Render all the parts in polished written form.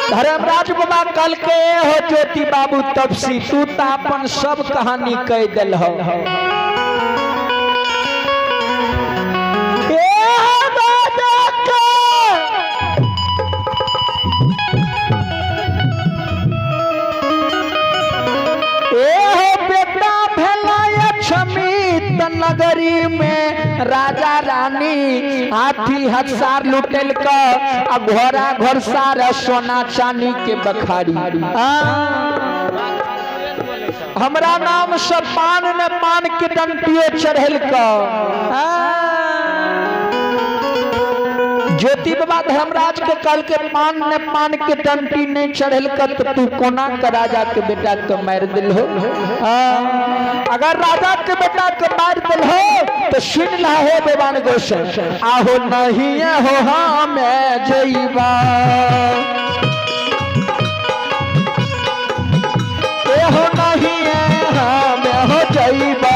धर्मराज बाबा कल के हो ज्योति बाबू तपसी तू तो अपन सब कहानी कह दिल हो। नगरी में राजा रानी हाथी हथियार लुटेल का घोड़ा घोड़सार सोना चांदी के बखारी। हमरा नाम से पान ने पान के डंटियो चढ़ेल का। ज्योति बाबा धर्मराज के कल के पान ने पान के डंटी नहीं चढ़ेल का तो तू कोना का राजा के बेटा को मार दिल हो। अगर राजा के बेटा को मार दिल हो तो सुन ला हो बेवान गोश आहो नहीं हो हम जईबा हो नहीं हम हो जईबा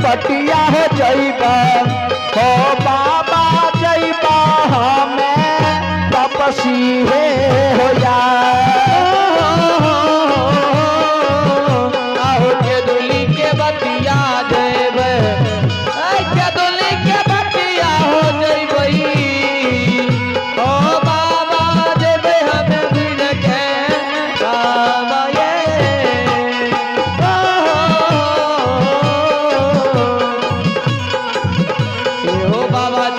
बटिया हो जईबा हो बाबा जईबा हमें तपसी है हो या आहो के दुली के बटिया जईबे के दुली के बटिया हो जईबई हो बाबा जईबे हमें भीड़ के कामये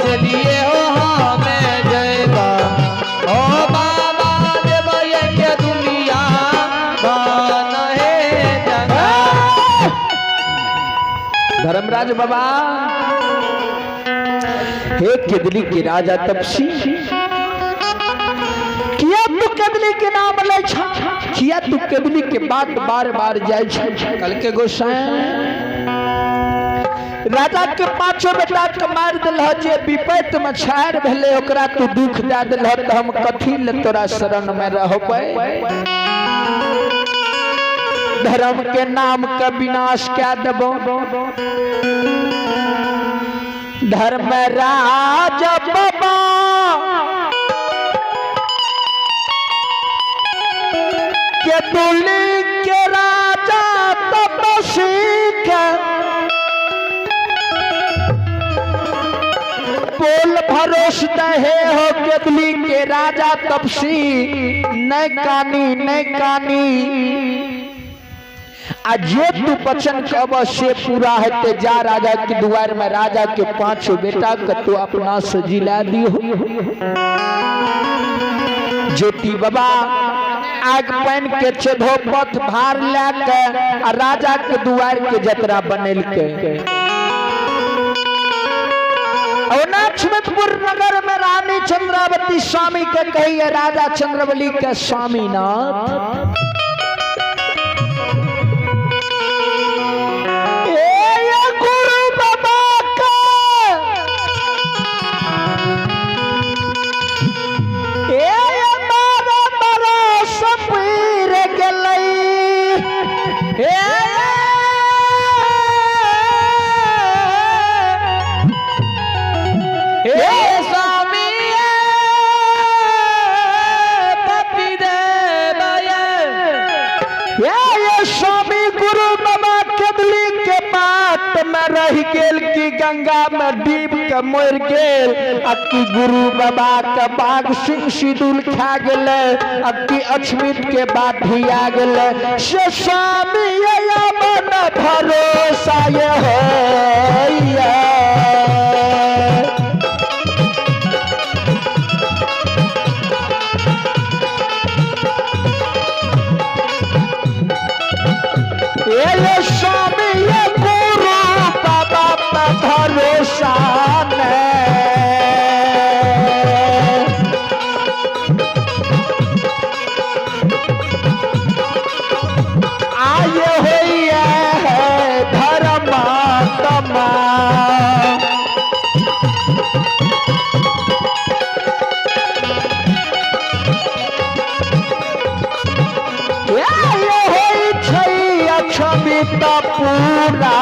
चलिए हो हमें जयबा ओ बाबा देव के दुनिया बान है जगा। धर्मराज बाबा हे केदली के राजा तपसी किया तू केदली के नाम ले छा किया तू केदली के बात बार बार जाय छा। कल के गोसाई राजा के पांचों बेटा के मार दिल जे विपैत में छायर भेले ओकरा तू दुख दे दिल तो हम कथी ले तोरा शरण में रहबै। धर्म के नाम का विनाश क्या देबो धर्मराज बाबा के दुली के राजा तपसी के बोल भरोस दहे हो केदली के राजा तपसी नहीं कानी आ जो तू वचन कब से पूरा है जा राजा के द्वार में राजा के पांचों बेटा के तू अपना से जिला दियो। ज्योति बाबा आग पैन के चढ़ोपथ भार लेके राजा के द्वार के जतरा बनेल के लक्ष्मणपुर नगर में रानी चंद्रावती स्वामी के कहिए राजा चंद्रवली के स्वामीनाथ गुरु बाबा का सपीर गलई रह गेल की गंगा में डीब के मर गेल अक्की गुरु बाबा के बाग सिंह सिदुल खा गेले अक्की अछमित के बाठी आ गेले से स्वामी मन भरोसा है ये स्वामी ये गुरु बाबा पे भरोसा आए हुए है धर्मात्मा छबित पूरा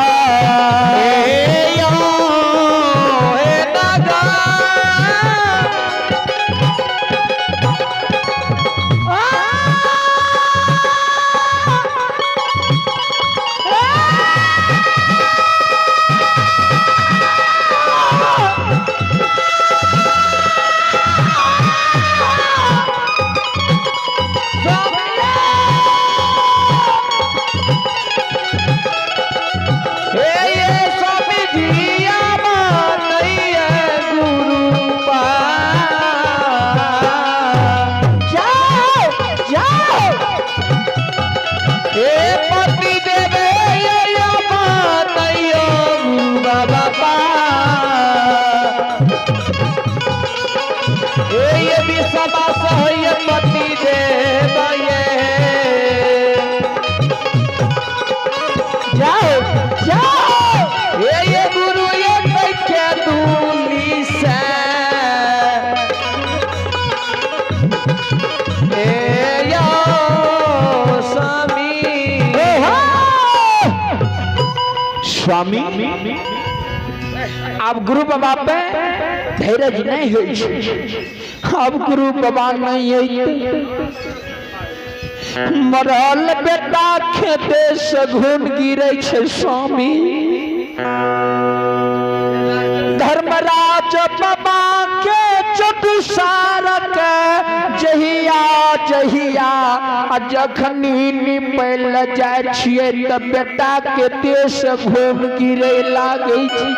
स्वामी अब गुरु बाबा पे धैर्य नहीं हो अब गुरु बाबा नहीं मरल बेटा खेते से घून गिरे छे स्वामी धर्मराज बाबा के चतुसार के जहिया जहिया जखनी निपल जाय छिए त बेटा के देश घूम गिरे लागे छी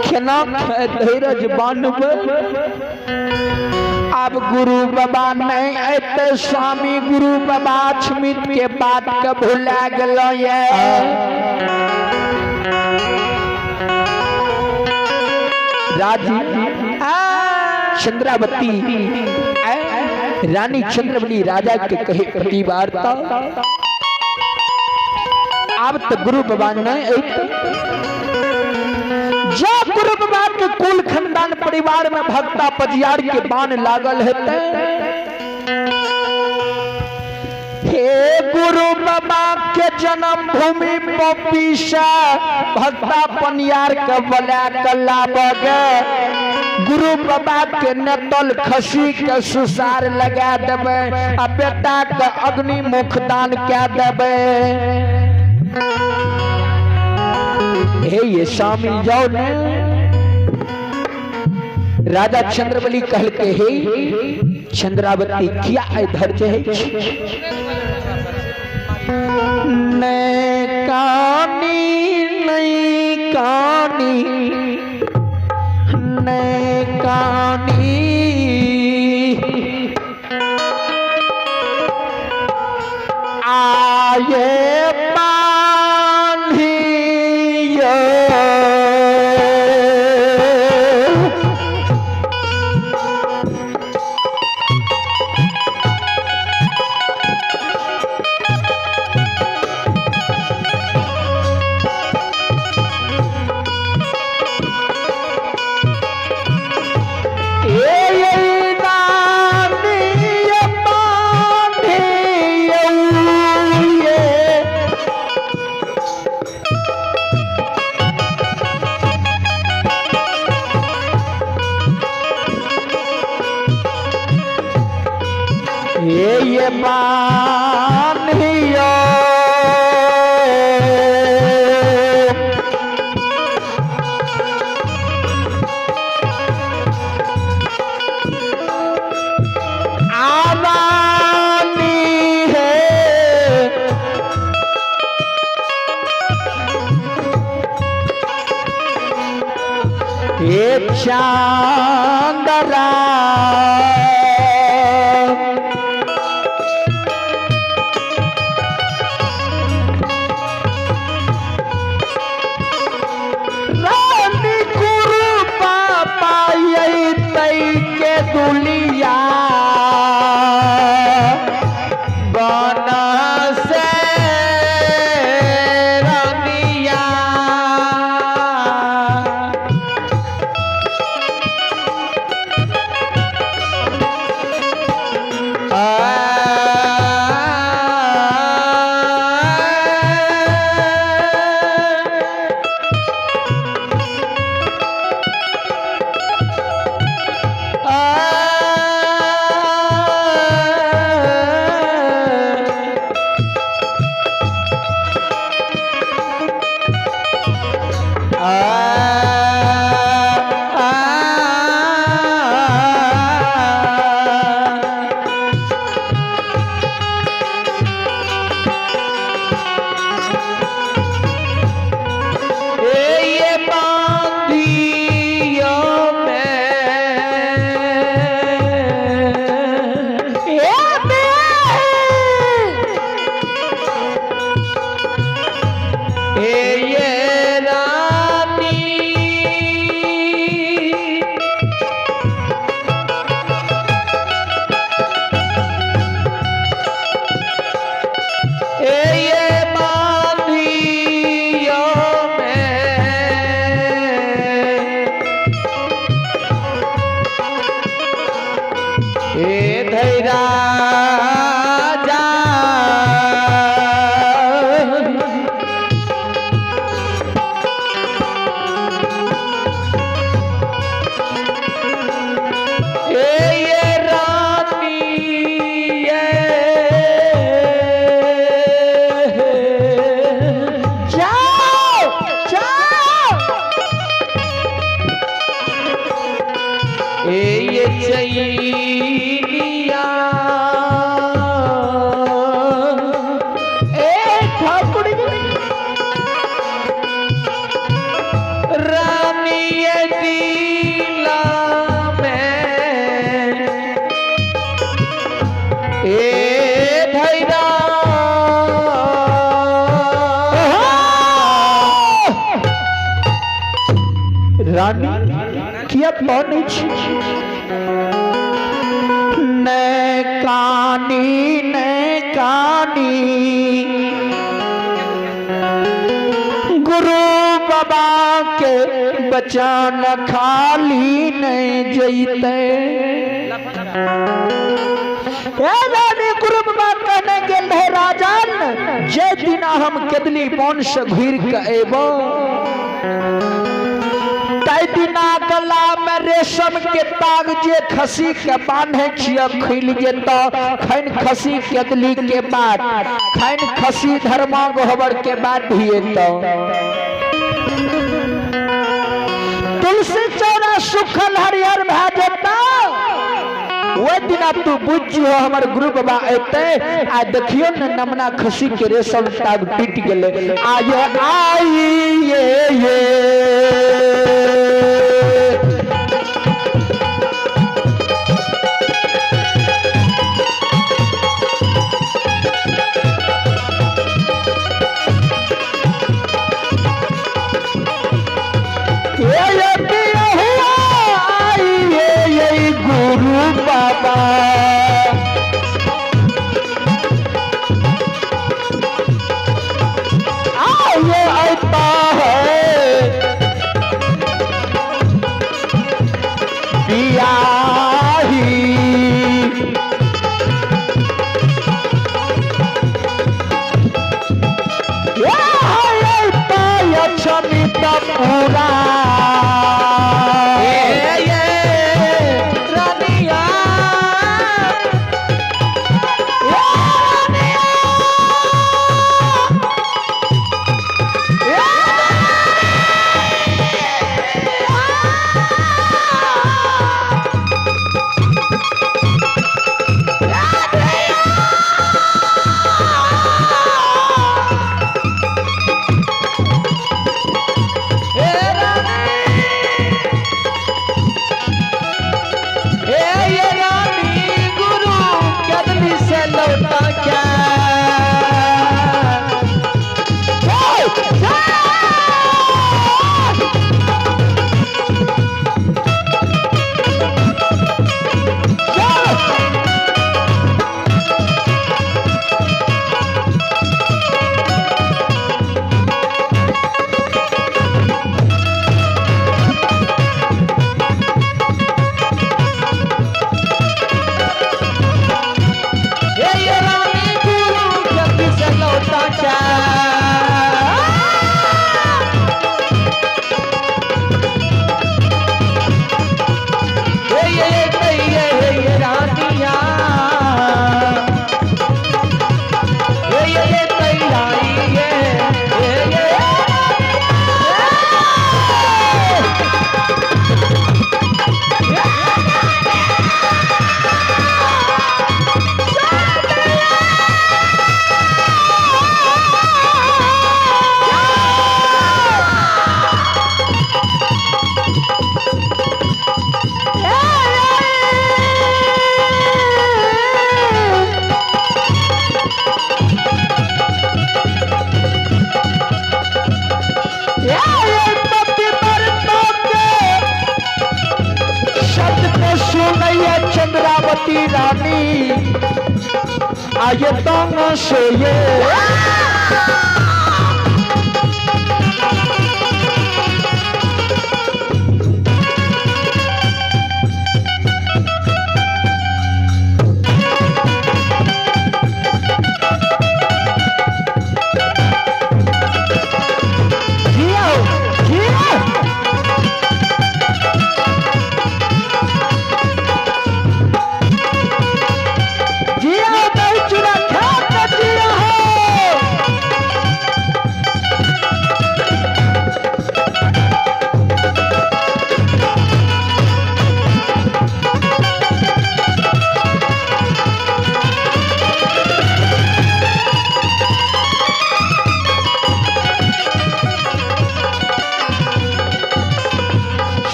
केना धैर्य बानबे अब गुरु बाबा नहीं अते स्वामी गुरु बाबा अछमित के बात के भुला गेलो ये राजी चंद्रावती रानी चंद्रवली राजा के कहे प्रतिवार्ता अब तो गुरु बाबा नहीं जो गुरु बाबा के कुल खानदान परिवार में भक्ता पजियार के बाण लागल हेते हे गुरु बाबा के जन्म भूमि पपीसा भक्ता पनियार के बला कला बगे गुरु बाबा के नेतल खसी के सुसार लगा देबे आ बेटा के अग्नि मुख दान क्या देबे हे ये स्वामी जाओ ने राजा चंद्रवली कहल के हे चंद्रावती क्या धैर्य है नहीं कानी आये ये बानियो आवानी है ये चांदरा बनै छै नै कानी गुरु बाबा के बचन खाली नहीं जैते गुरु बाबा कहने गेल है राजन जे दिना हम केदली वन से घुर के एबो तै दिना गला में रेशम के ताग जे खसी के बांधे छिय खुल जेतो खैन खसी केदली के बाद खैन खसी धर्मा गोहबर के बाद धिएतो तुलसी चौरा सुखल हरिहर भए जेता वो दिना तू बुझियो हमर गुरु बाबा एते आ देखियो न नमना खसी के रेशम ताग टूट गेले आये आई ये चंद्रावती रानी आये तंग से ये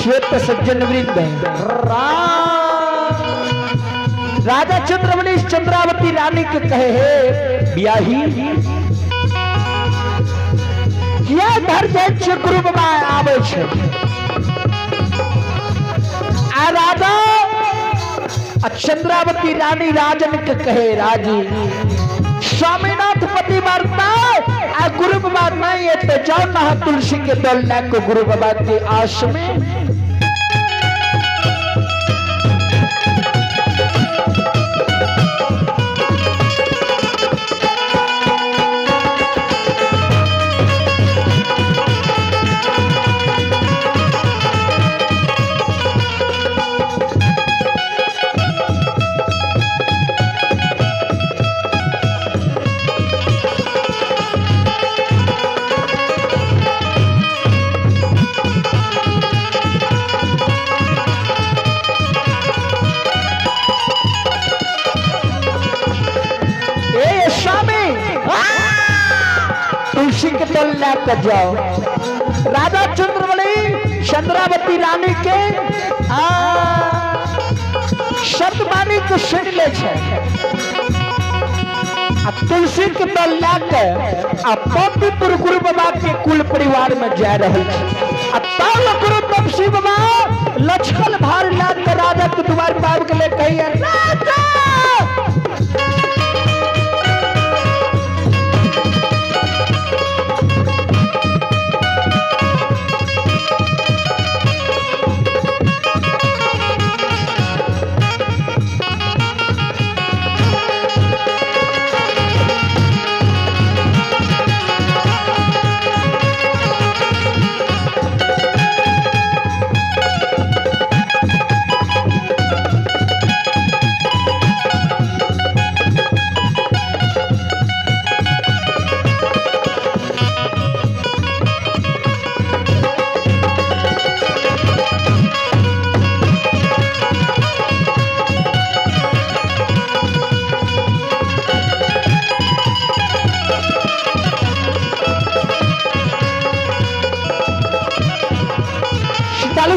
श्वेत सज्जन वृंद राजा चंद्रमणि चंद्रावती रानी के कहे है ब्याही किया घर जाय छै गुरु बाबा आबै छै आ राजा चंद्रावती रानी राजन के कहे राजी स्वामीनाथ पति वार्ता आ गुरु बाबा नहीं है तो जाओ ना तुलसी के दौलना को गुरु बाबा के आश में तुलसी के तल लेकर जाओ राजा चंद्रवली चंद्रावती रानी के शब्दवाणी को सुन ले तुलसी के तल लेकर पवित्र गुरु बाबा के कुल परिवार में जा रहे गुरु तपसी बाबा लक्षण भार लेकर राजा के द्वार पार के लिए कही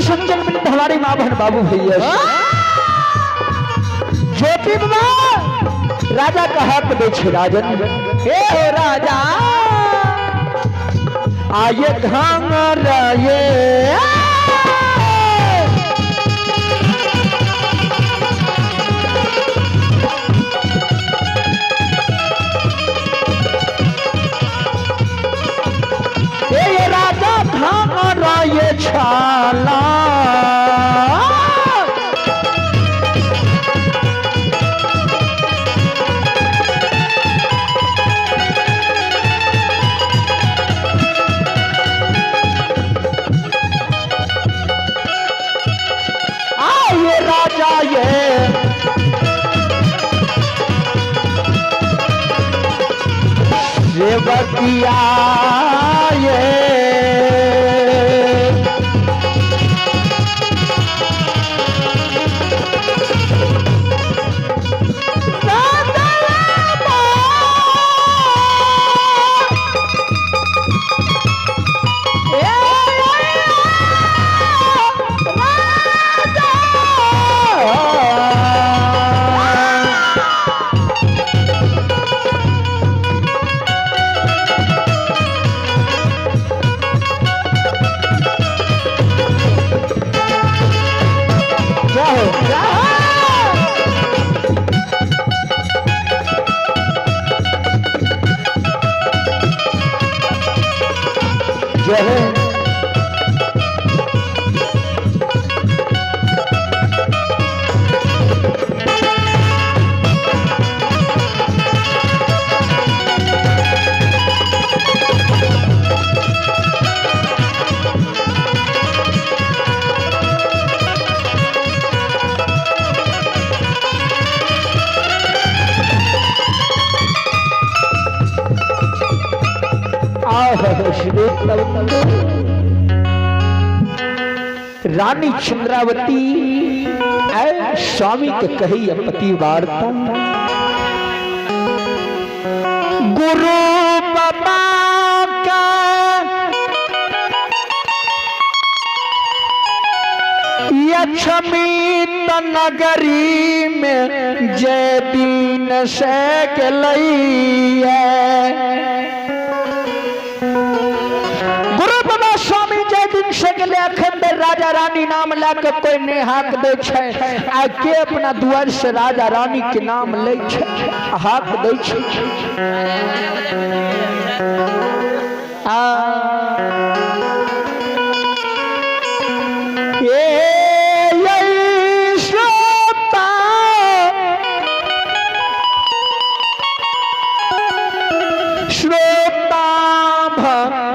संजन मिलित हमारी माँ बहन बाबू भैया ज्योति बाबा राजा का हाथ दे राजन हे हो राजा आये घांगर ये राजा घांगर ये छाला सेवकिया जय है रानी चंद्रावती स्वामी के कही पति वार्ता गुरु बाबा का यक्षमित नगरी में जय दीन से गलैया से के लिए अखन राजा रानी नाम लाके कोई ने हाक दे छै आ के अपना द्वार से राजा रानी के नाम ले छै हाक दे छै श्रोता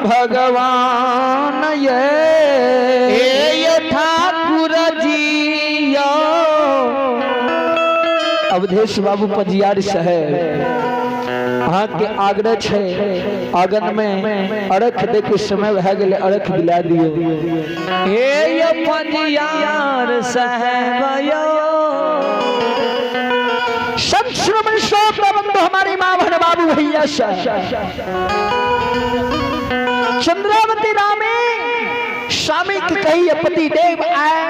भगवान ये ठाकुर जी अवधेश बाबू पजियार शहर अहाँ के आग्रह छे आंगन में अरख दे के समय भए गेले अरख दिला दियो हे पजियार साहब श्रवण बंधु हमारी माँ भन बाबू भैया चंद्रावती रामे स्वामी के कही पति देव आए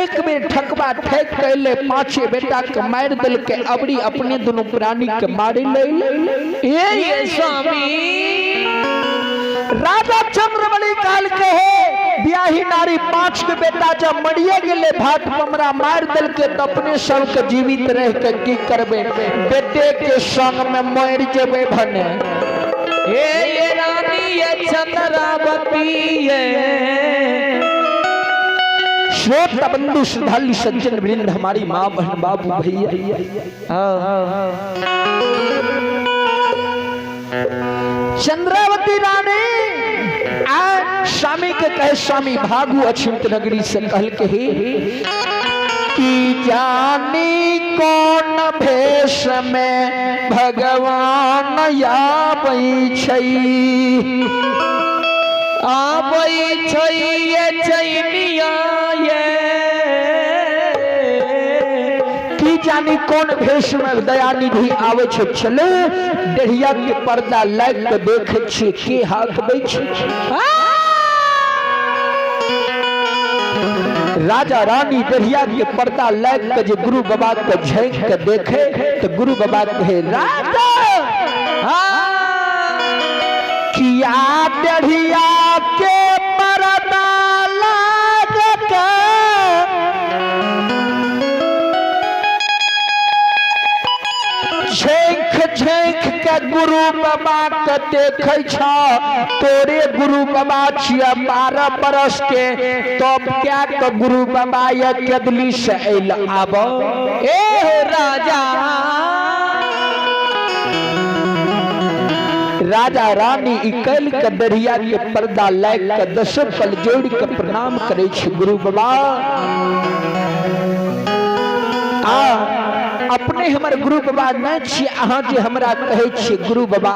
एक बेर ठकबा ठेक कैले पांचे बेटा के मार दिल के अबड़ी अपने दोनों प्राणी के मारे ले स्वामी राजा चंद्रमणि काल के है ब्याही नारी 5 के बेटा जब मरिए गेले भाट पमरा मार दिल के तो अपने सब के जीवित रह के की करबे बेटे के संग में मर जेबे भने ये रानी ये चंद्रावती श्रोता बंधु श्रद्धालु सज्जन वृंद हमारी माँ बहन बाबू भैया चंद्रावती रानी स्वामी के कहे स्वामी भागु अछिंत नगरी से कहल के कि जानी कौन भेष में भगवान आबै छै ये चैनिया की जानी कौन भेष में दयानिधि आवे छै चले डेढ़िया के पर्दा लाग के देखे छी के हाथ दै छै राजा रानी दरिया के पर्दा लाग के जो गुरु बाबा को झेक के देखे तो गुरु बाबा कहे राजा किया दरिया के पर्दा लाग के झेक झेक के गुरु बाबा के देखे छ तोरे गुरु बाबा छिया 12 बरस के तब क्या तो गुरु बाबा या कदली से अल आब ए राजा रानी इकल के दरिया के पर्दा लाग के 10 पल जोड़ के प्रणाम करे छी गुरु बाबा अपने हमर गुरु बाबा न छी अहाँ जे हमरा कहे छी गुरु बाबा